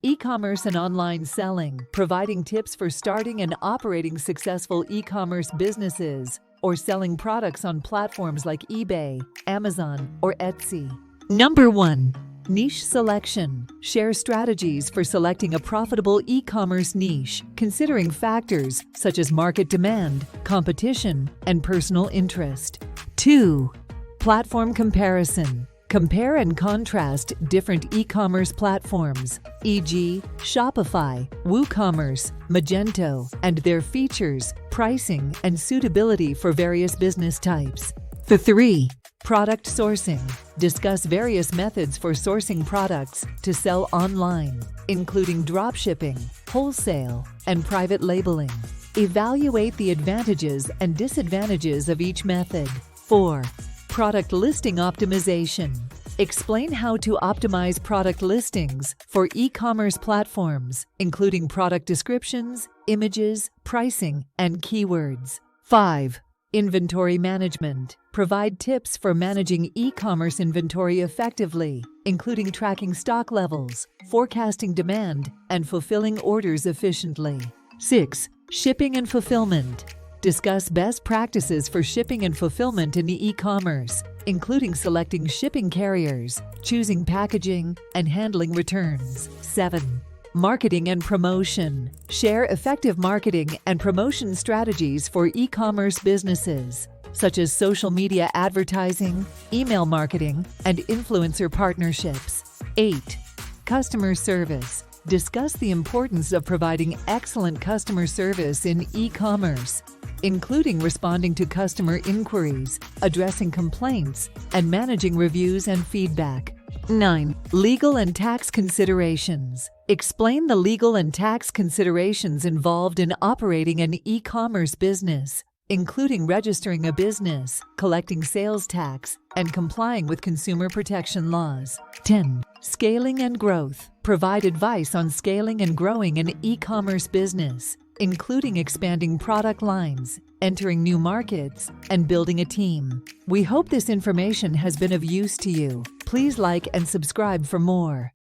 E-commerce and online selling, providing tips for starting and operating successful e-commerce businesses or selling products on platforms like eBay, Amazon, or Etsy. Number 1. Niche selection. Share strategies for selecting a profitable e-commerce niche, considering factors such as market demand, competition, and personal interest. 2. Platform comparison. Compare and contrast different e-commerce platforms, e.g., Shopify, WooCommerce, Magento, and their features, pricing, and suitability for various business types. 3. Product sourcing. Discuss various methods for sourcing products to sell online, including dropshipping, wholesale, and private labeling. Evaluate the advantages and disadvantages of each method. 4. Product listing optimization. Explain how to optimize product listings for e-commerce platforms, including product descriptions, images, pricing, and keywords. 5. Inventory management. Provide tips for managing e-commerce inventory effectively, including tracking stock levels, forecasting demand, and fulfilling orders efficiently. 6. Shipping and fulfillment. Discuss best practices for shipping and fulfillment in e-commerce, including selecting shipping carriers, choosing packaging, and handling returns. 7. Marketing and promotion. Share effective marketing and promotion strategies for e-commerce businesses, such as social media advertising, email marketing, and influencer partnerships. 8. Customer service. Discuss the importance of providing excellent customer service in e-commerce, including responding to customer inquiries, addressing complaints, and managing reviews and feedback. 9. Legal and tax considerations. Explain the legal and tax considerations involved in operating an e-commerce business, including registering a business, collecting sales tax, and complying with consumer protection laws. 10. Scaling and growth. Provide advice on scaling and growing an e-commerce business, including expanding product lines, entering new markets, and building a team. We hope this information has been of use to you. Please like and subscribe for more.